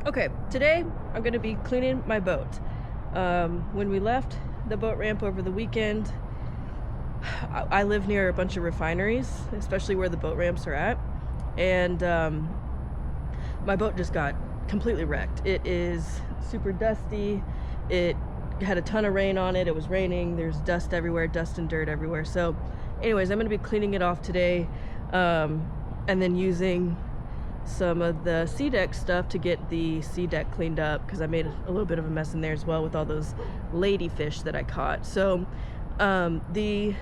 Okay, today I'm gonna be cleaning my boat. When we left the boat ramp over the weekend, I live near a bunch of refineries, especially where the boat ramps are at, and my boat just got completely wrecked. It is super dusty. It had a ton of rain on it. It was raining. There's dust everywhere, dust and dirt everywhere. So anyways, I'm gonna be cleaning it off today, and then using some of the sea deck stuff to get the sea deck cleaned up, because I made a little bit of a mess in there as well with all those ladyfish that I caught. So the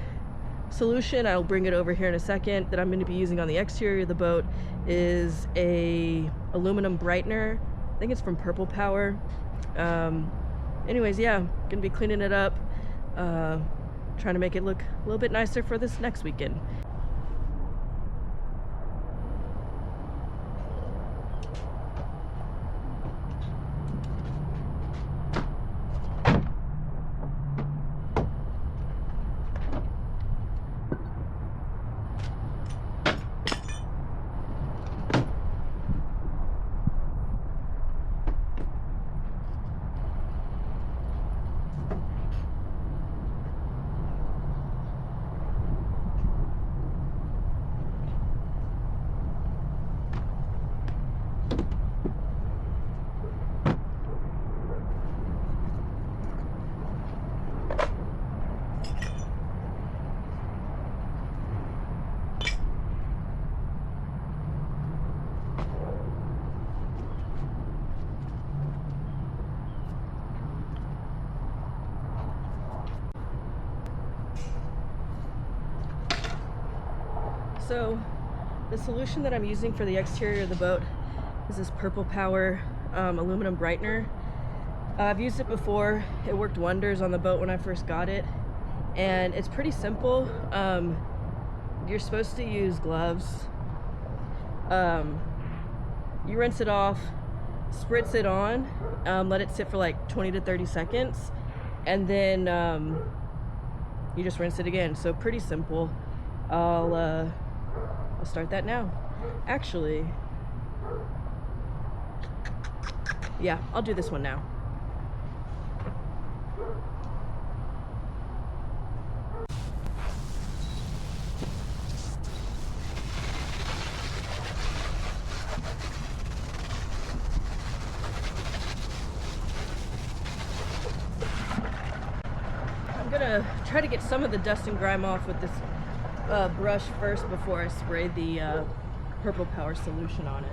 solution, I'll bring it over here in a second, that I'm going to be using on the exterior of the boat is a aluminum brightener. I think it's from Purple Power. Anyways, yeah, gonna be cleaning it up, trying to make it look a little bit nicer for this next weekend. So the solution that I'm using for the exterior of the boat is this Purple Power aluminum brightener. I've used it before. It worked wonders on the boat when I first got it, and it's pretty simple. You're supposed to use gloves. You rinse it off, spritz it on, let it sit for like 20 to 30 seconds, and then you just rinse it again. So pretty simple. I'll start that now. Actually, yeah, I'll do this one now. I'm gonna try to get some of the dust and grime off with this brush first before I spray the Purple Power solution on it.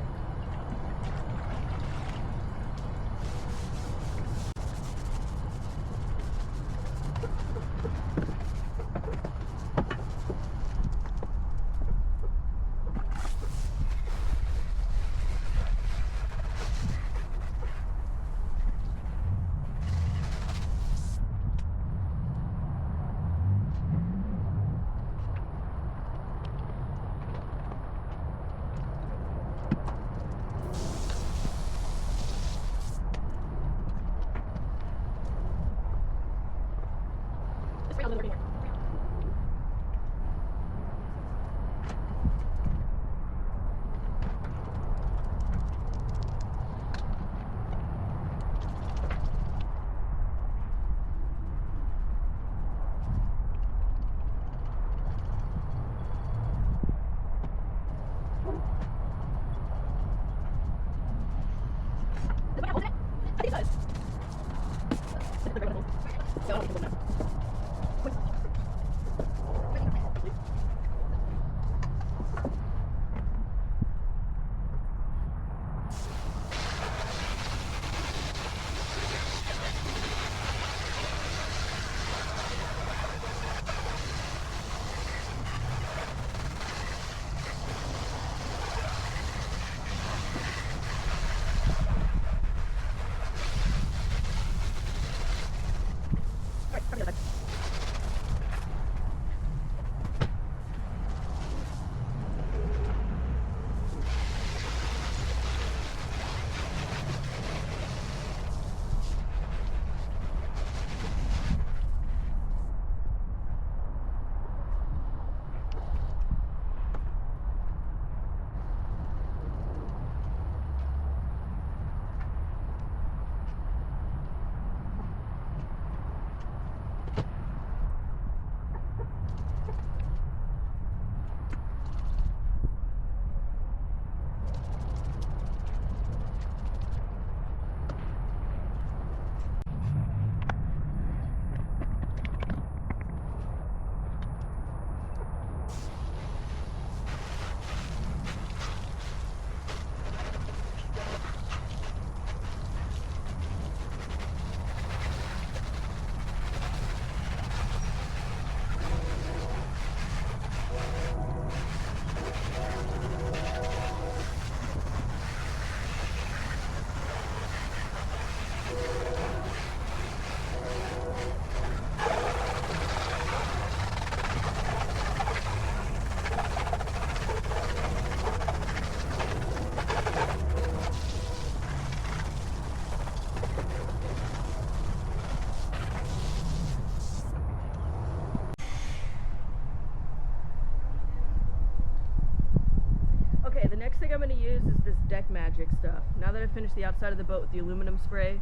use is this Deck Magic stuff. Now that I've finished the outside of the boat with the aluminum spray,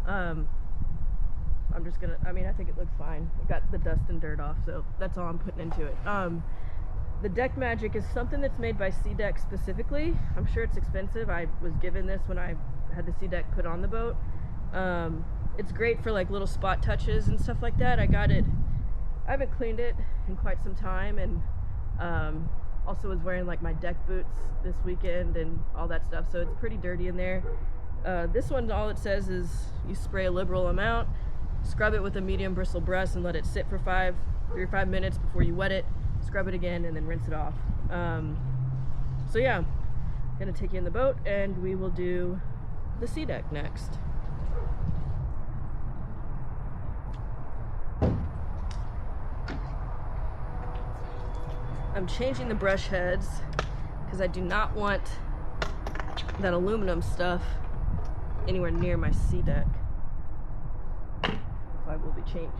I'm just gonna, I think it looks fine. It got the dust and dirt off, so that's all I'm putting into it. The Deck Magic is something that's made by Sea Deck specifically. I'm sure it's expensive. I was given this when I had the Sea Deck put on the boat. It's great for like little spot touches and stuff like that. I haven't cleaned it in quite some time, and also was wearing like my deck boots this weekend and all that stuff, so it's pretty dirty in there. This one, all it says is you spray a liberal amount, scrub it with a medium bristle brush and let it sit for 3 or 5 minutes before you wet it, scrub it again, and then rinse it off. So yeah, I'm gonna take you in the boat and we will do the Sea Deck next. I'm changing the brush heads because I do not want that aluminum stuff anywhere near my Sea Deck. So I will be changing.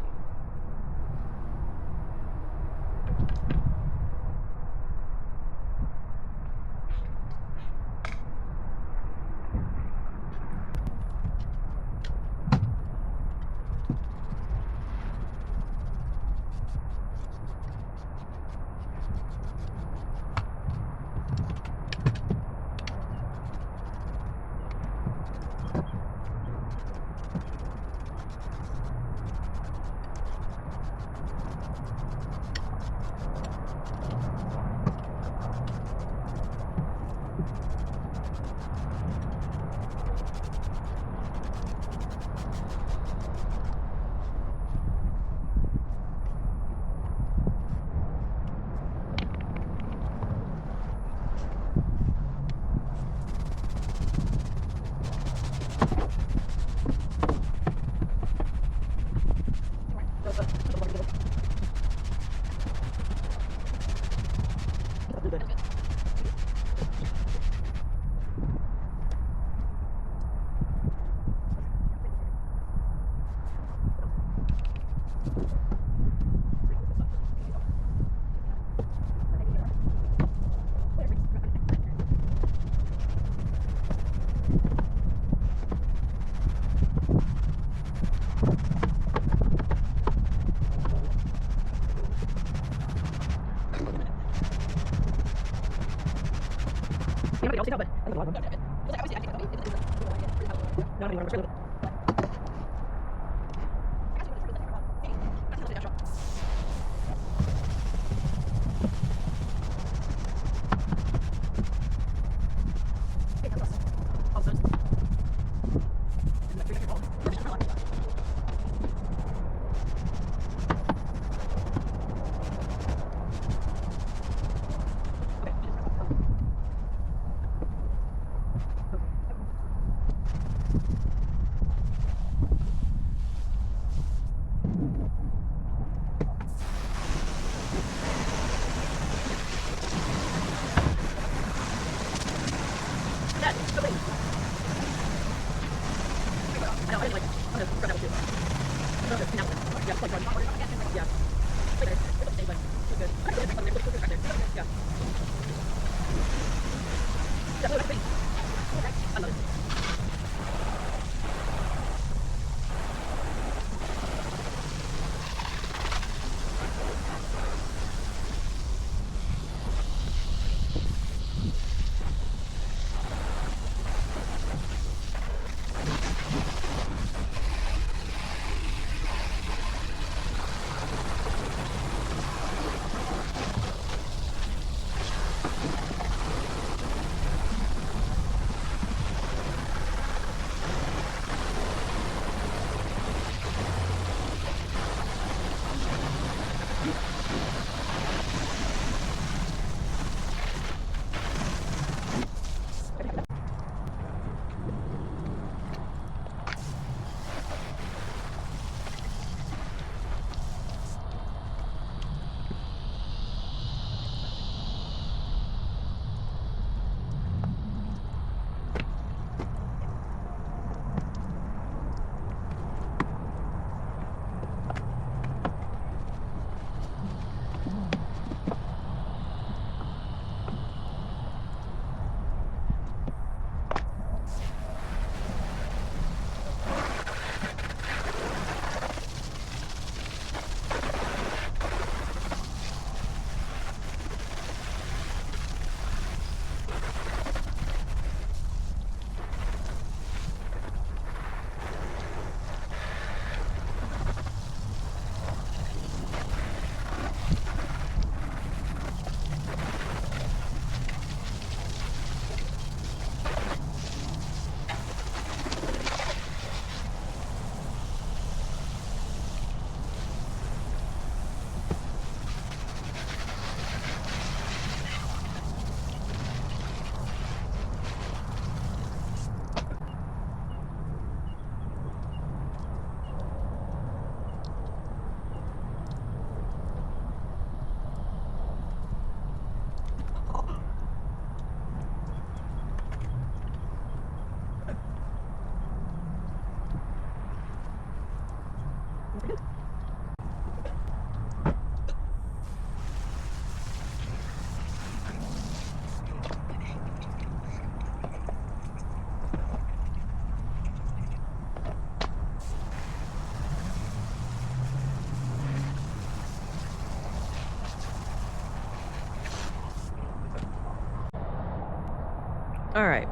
All right,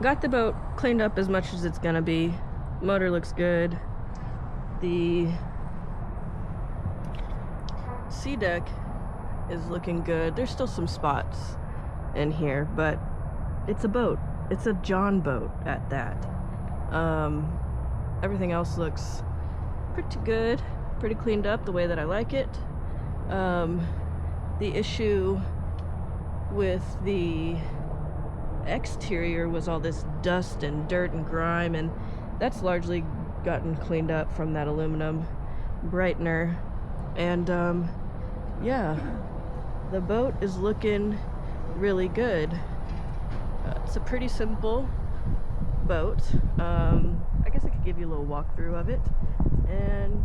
got the boat cleaned up as much as it's gonna be. Motor looks good. The sea deck is looking good. There's still some spots in here, but it's a boat. It's a Jon boat at that. Everything else looks pretty good, pretty cleaned up the way that I like it. The issue with the exterior was all this dust and dirt and grime, and that's largely gotten cleaned up from that aluminum brightener. And yeah, the boat is looking really good. It's a pretty simple boat. I guess I could give you a little walkthrough of it and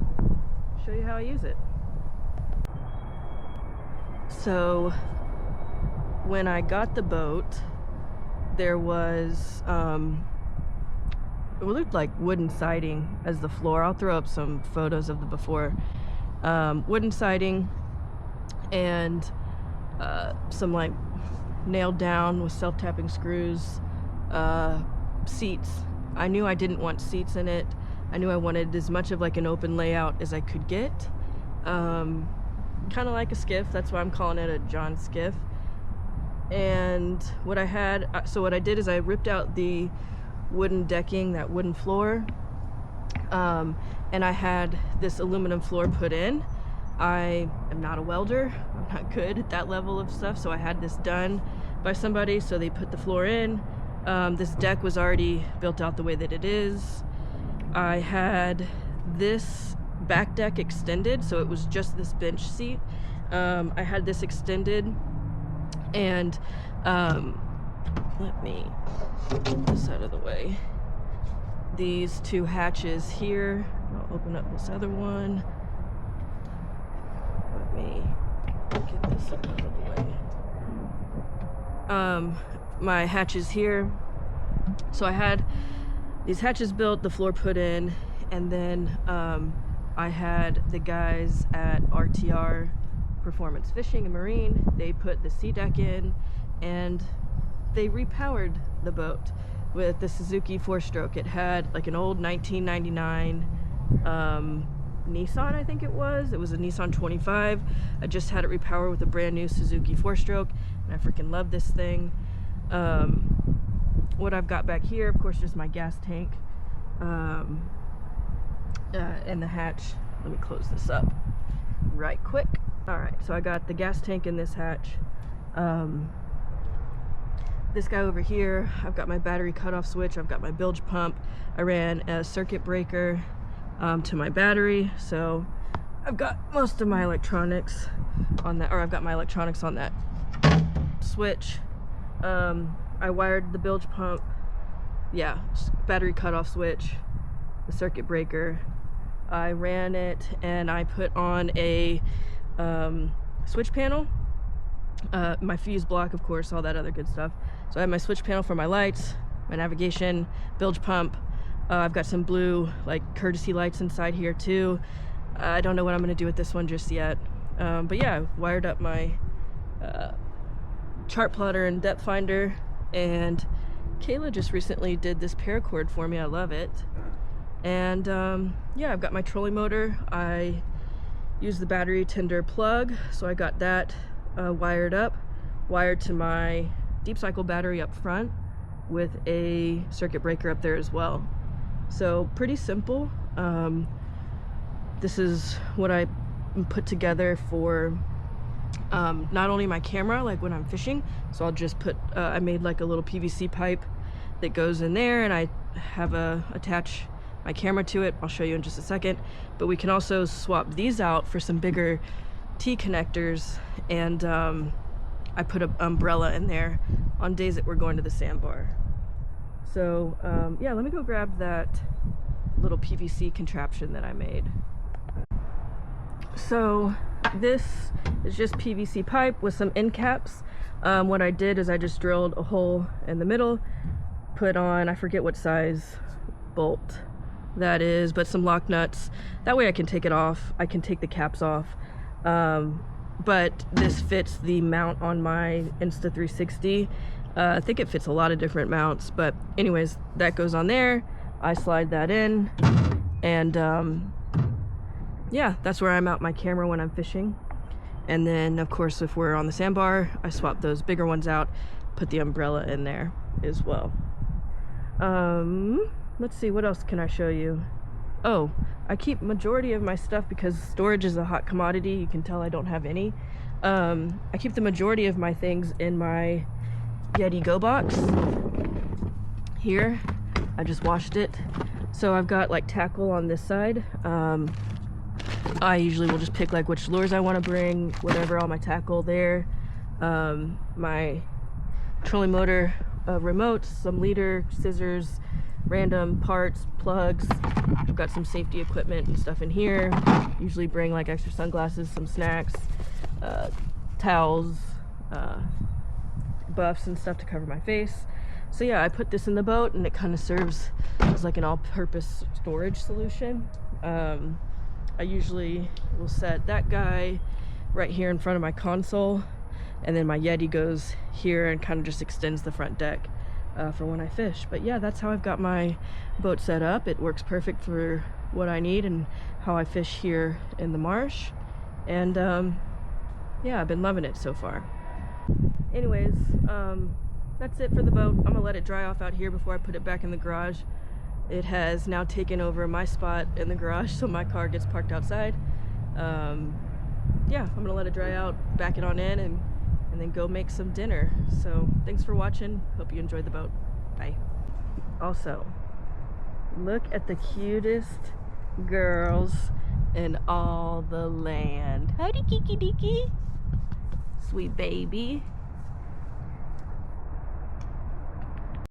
show you how I use it. So when I got the boat, there was it looked like wooden siding as the floor. I'll throw up some photos of the before. Wooden siding and some like nailed down with self-tapping screws seats. I knew I didn't want seats in it. I knew I wanted as much of like an open layout as I could get. Kind of like a skiff. That's why I'm calling it a Jon Skiff. And what I had, so what I did is I ripped out the wooden decking, that wooden floor, and I had this aluminum floor put in. I am not a welder. I'm not good at that level of stuff, so I had this done by somebody, so they put the floor in. This deck was already built out the way that it is. I had this back deck extended, so it was just this bench seat. I had this extended, and let me get this out of the way. These two hatches here, I'll open up this other one. Let me get this out of the way. My hatches here. So I had these hatches built, the floor put in, and then I had the guys at RTR Performance Fishing and Marine, they put the sea deck in, and they repowered the boat with the Suzuki 4-stroke. It had like an old 1999 Nissan, I think it was. It was a Nissan 25. I just had it repowered with a brand new Suzuki 4-stroke, and I freaking love this thing. What I've got back here, of course, just my gas tank and the hatch. Let me close this up right quick. All right, so I got the gas tank in this hatch. This guy over here, I've got my battery cutoff switch, I've got my bilge pump. I ran a circuit breaker to my battery, so I've got most of my electronics on that, or I've got my electronics on that switch. I wired the bilge pump, yeah, battery cutoff switch, the circuit breaker. I ran it and I put on a switch panel, my fuse block, of course, all that other good stuff. So I have my switch panel for my lights, my navigation, bilge pump. I've got some blue like courtesy lights inside here too. I don't know what I'm gonna do with this one just yet. But yeah, I wired up my chart plotter and depth finder, and Kayla just recently did this paracord for me. I love it. And yeah, I've got my trolling motor. I use the battery tender plug, so I got that wired up, wired to my deep cycle battery up front with a circuit breaker up there as well. So pretty simple. This is what I put together for not only my camera, like when I'm fishing, so I'll just put I made like a little PVC pipe that goes in there, and I have attach my camera to it. I'll show you in just a second, but we can also swap these out for some bigger T connectors, and I put an umbrella in there on days that we're going to the sandbar. So yeah, let me go grab that little PVC contraption that I made. So this is just PVC pipe with some end caps. What I did is I just drilled a hole in the middle, put on, I forget what size bolt that is, but some lock nuts. That way I can take it off. I can take the caps off. But this fits the mount on my Insta360. I think it fits a lot of different mounts, but anyways, that goes on there. I slide that in, and yeah, that's where I mount my camera when I'm fishing. And then of course, if we're on the sandbar, I swap those bigger ones out, put the umbrella in there as well. Let's see, what else can I show you? Oh, I keep majority of my stuff because storage is a hot commodity. You can tell I don't have any. I keep the majority of my things in my Yeti Go box here. I just washed it. So I've got like tackle on this side. I usually will just pick like which lures I want to bring, whatever, all my tackle there. My trolling motor remote, some leader, scissors, random parts, plugs. I've got some safety equipment and stuff in here. Usually bring like extra sunglasses, some snacks, towels, buffs and stuff to cover my face. So yeah, I put this in the boat and it kind of serves as like an all-purpose storage solution. I usually will set that guy right here in front of my console, and then my Yeti goes here and kind of just extends the front deck for when I fish. But yeah, that's how I've got my boat set up. It works perfect for what I need and how I fish here in the marsh. And yeah, I've been loving it so far. Anyways, that's it for the boat. I'm gonna let it dry off out here before I put it back in the garage. It has now taken over my spot in the garage, so my car gets parked outside. Yeah, I'm gonna let it dry out, back it on in, and then go make some dinner. So thanks for watching. Hope you enjoyed the boat. Bye. Also, look at the cutest girls in all the land. Howdy, Kiki Diki. Sweet baby.